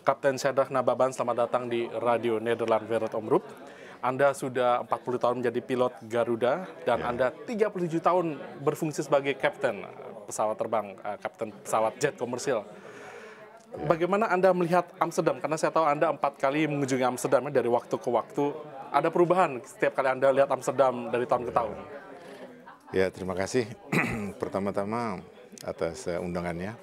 Kapten Syadrach Nababan, selamat datang di Radio Nederland Wereld Omroep. Anda sudah 40 tahun menjadi pilot Garuda dan Anda 37 tahun berfungsi sebagai kapten pesawat terbang, kapten pesawat jet komersil. Bagaimana Anda melihat Amsterdam? Karena saya tahu Anda 4 kali mengunjungi Amsterdam dari waktu ke waktu. Ada perubahan setiap kali Anda lihat Amsterdam dari tahun ke tahun? Ya, terima kasih pertama-tama atas undangannya.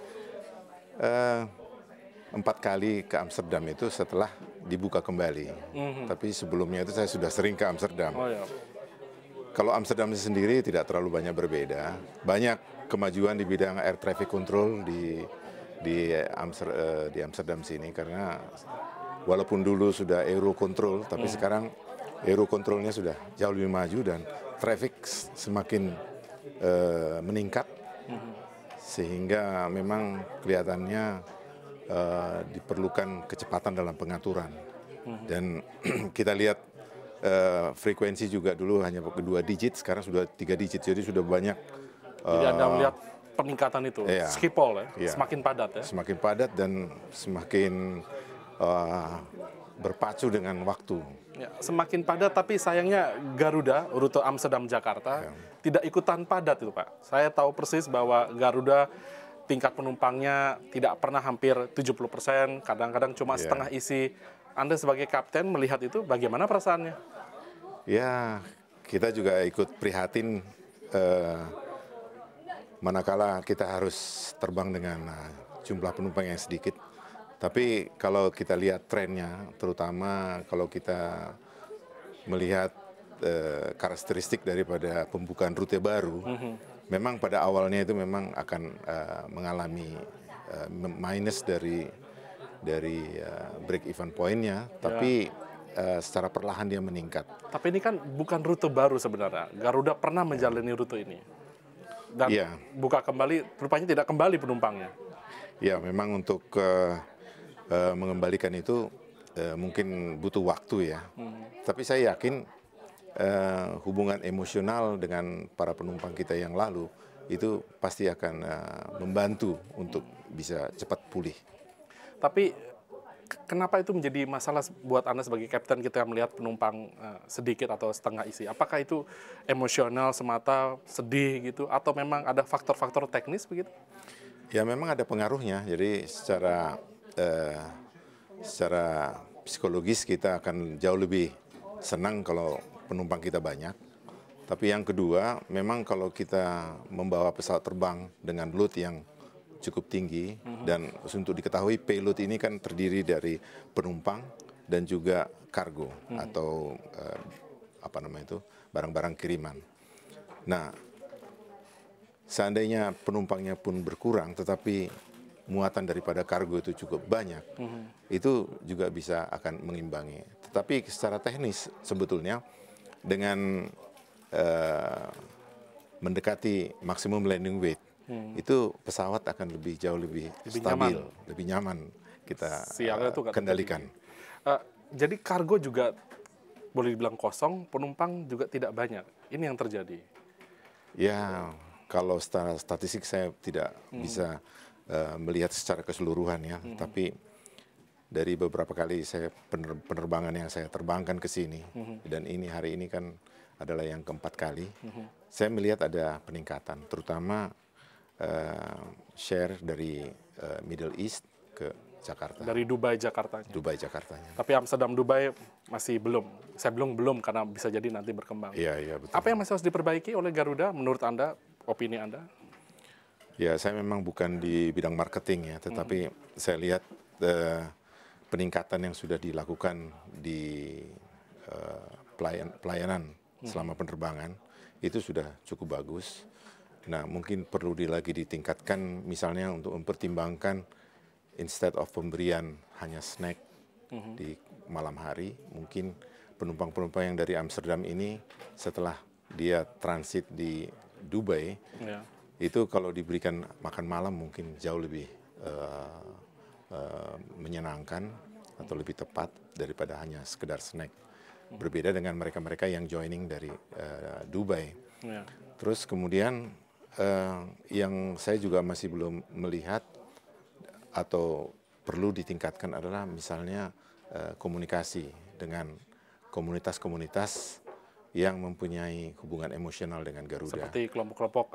4 kali ke Amsterdam itu setelah dibuka kembali. Tapi sebelumnya itu saya sudah sering ke Amsterdam. Oh, ya. Kalau Amsterdam sendiri tidak terlalu banyak berbeda. Banyak kemajuan di bidang air traffic control di Amsterdam sini, karena walaupun dulu sudah Eurocontrol, tapi sekarang Eurocontrolnya sudah jauh lebih maju dan traffic semakin meningkat, sehingga memang kelihatannya diperlukan kecepatan dalam pengaturan. Dan kita lihat frekuensi juga dulu hanya 2 digit, sekarang sudah 3 digit, jadi sudah banyak. Jadi Anda melihat peningkatan itu, iya, Schiphol ya, iya, semakin padat ya? Semakin padat dan semakin berpacu dengan waktu. Ya, semakin padat, tapi sayangnya Garuda, rute Amsterdam-Jakarta, tidak ikutan padat itu Pak. Saya tahu persis bahwa Garuda tingkat penumpangnya tidak pernah hampir 70%, kadang-kadang cuma setengah isi. Anda sebagai kapten melihat itu, bagaimana perasaannya? Ya, kita juga ikut prihatin manakala kita harus terbang dengan jumlah penumpang yang sedikit. Tapi kalau kita lihat trennya, terutama kalau kita melihat karakteristik daripada pembukaan rute baru, memang pada awalnya itu memang akan mengalami minus dari break even point-nya, tapi secara perlahan dia meningkat. Tapi ini kan bukan rute baru sebenarnya. Garuda pernah menjalani rute ini. Dan buka kembali, rupanya tidak kembali penumpangnya. Ya, memang untuk mengembalikan itu mungkin butuh waktu ya. Tapi saya yakin hubungan emosional dengan para penumpang kita yang lalu itu pasti akan membantu untuk bisa cepat pulih. Tapi kenapa itu menjadi masalah buat Anda sebagai kapten, kita melihat penumpang sedikit atau setengah isi? Apakah itu emosional semata, sedih gitu, atau memang ada faktor-faktor teknis begitu? Ya, memang ada pengaruhnya. Jadi secara psikologis kita akan jauh lebih senang kalau penumpang kita banyak. Tapi yang kedua, memang kalau kita membawa pesawat terbang dengan load yang cukup tinggi, dan untuk diketahui payload ini kan terdiri dari penumpang dan juga kargo atau barang-barang kiriman. Nah, seandainya penumpangnya pun berkurang, tetapi muatan daripada kargo itu cukup banyak, itu juga bisa akan mengimbangi. Tetapi secara teknis sebetulnya dengan mendekati maksimum landing weight, itu pesawat akan jauh lebih stabil, lebih nyaman kita kendalikan. Jadi kargo juga boleh dibilang kosong, penumpang juga tidak banyak. Ini yang terjadi. Ya, kalau secara statistik saya tidak bisa melihat secara keseluruhan ya, tapi dari beberapa kali penerbangan yang saya terbangkan ke sini, dan hari ini kan adalah yang keempat kali, saya melihat ada peningkatan, terutama share dari Middle East ke Jakarta. Dari Dubai Jakartanya. Dubai Jakartanya. Tapi Amsterdam Dubai masih belum. Saya belum karena bisa jadi nanti berkembang. Iya, betul. Apa yang masih harus diperbaiki oleh Garuda menurut Anda, opini Anda? Ya, saya memang bukan di bidang marketing ya, tetapi saya lihat peningkatan yang sudah dilakukan di pelayanan selama penerbangan itu sudah cukup bagus. Nah, mungkin perlu lagi ditingkatkan, misalnya untuk mempertimbangkan instead of pemberian hanya snack di malam hari, mungkin penumpang-penumpang yang dari Amsterdam ini setelah dia transit di Dubai, itu kalau diberikan makan malam mungkin jauh lebih menyenangkan atau lebih tepat daripada hanya sekedar snack. Berbeda dengan mereka-mereka yang joining dari Dubai. Terus kemudian yang saya juga masih belum melihat atau perlu ditingkatkan adalah misalnya komunikasi dengan komunitas-komunitas yang mempunyai hubungan emosional dengan Garuda. Seperti kelompok-kelompok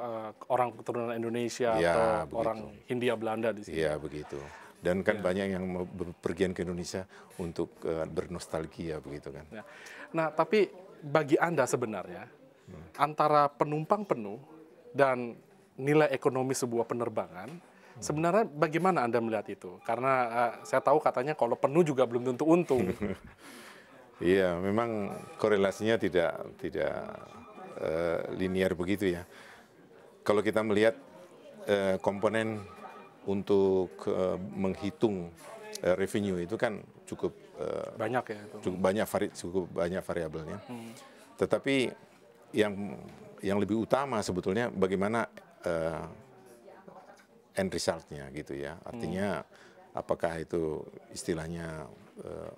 orang keturunan Indonesia Ya, atau begitu. orang Hindia Belanda di sini. Iya, begitu. Dan kan banyak yang berpergian ke Indonesia untuk bernostalgia begitu kan. Ya. Nah, tapi bagi Anda sebenarnya antara penumpang penuh dan nilai ekonomi sebuah penerbangan, sebenarnya bagaimana Anda melihat itu? Karena saya tahu katanya kalau penuh juga belum tentu untung. Iya, memang korelasinya tidak linear begitu ya. Kalau kita melihat komponen untuk menghitung revenue itu kan cukup Banyak ya itu. cukup banyak variabelnya. Tetapi yang lebih utama sebetulnya bagaimana end result-nya gitu ya. Artinya apakah itu istilahnya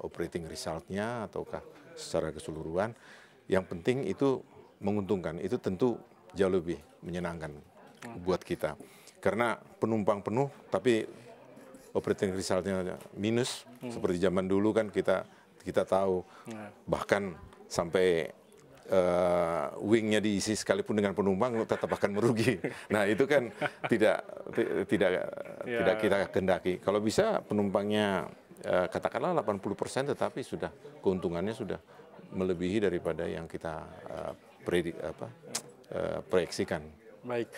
operating result-nya ataukah secara keseluruhan. Yang penting itu menguntungkan. Itu tentu jauh lebih menyenangkan buat kita. Karena penumpang penuh tapi operating result-nya minus. Seperti zaman dulu kan kita tahu bahkan sampai wing-nya diisi sekalipun dengan penumpang tetap akan merugi. Nah, itu kan tidak kita kehendaki. Kalau bisa penumpangnya katakanlah 80%, tetapi sudah keuntungannya sudah melebihi daripada yang kita proyeksikan. Baik.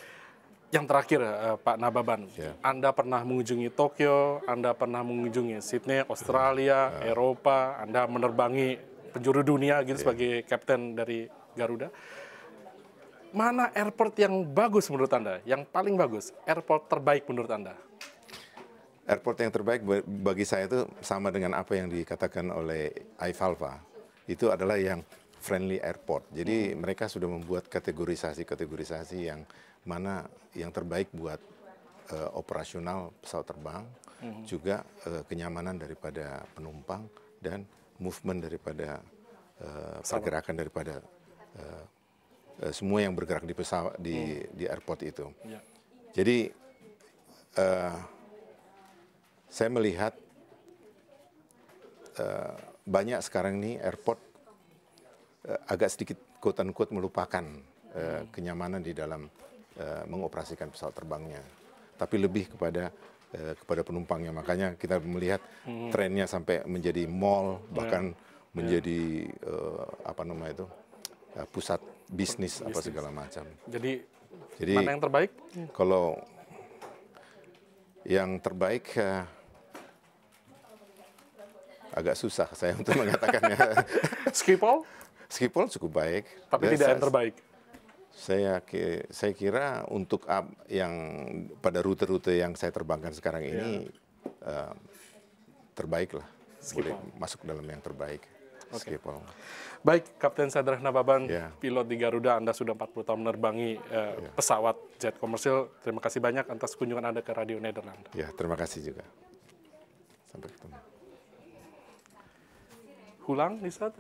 Yang terakhir, Pak Nababan, Anda pernah mengunjungi Tokyo, Anda pernah mengunjungi Sydney, Australia, Eropa, Anda menerbangi penjuru dunia gitu sebagai kapten dari Garuda. Mana airport yang bagus menurut Anda? Yang paling bagus, airport terbaik menurut Anda? Airport yang terbaik bagi saya itu sama dengan apa yang dikatakan oleh iFalva. Itu adalah yang friendly airport. Jadi mereka sudah membuat kategorisasi yang mana yang terbaik buat operasional pesawat terbang, juga kenyamanan daripada penumpang dan movement daripada pergerakan daripada semua yang bergerak di pesawat di airport itu. Ya. Jadi saya melihat banyak sekarang ini airport agak sedikit quote-unquote melupakan kenyamanan di dalam mengoperasikan pesawat terbangnya, tapi lebih kepada penumpangnya. Makanya kita melihat trennya sampai menjadi mall, bahkan menjadi pusat bisnis apa segala macam. Jadi mana yang terbaik? Kalau yang terbaik agak susah saya untuk mengatakannya. Schiphol? Schiphol cukup baik, tapi tidak yang terbaik. Saya kira untuk yang pada rute-rute yang saya terbangkan sekarang ini terbaik lah, boleh masuk dalam yang terbaik. Schiphol. Baik, Kapten Sadrah Nababan, pilot di Garuda, Anda sudah 40 tahun menerbangi pesawat jet komersil. Terima kasih banyak atas kunjungan Anda ke Radio Nederland. Ya, terima kasih juga. Sampai ketemu. Hulang, Nisad.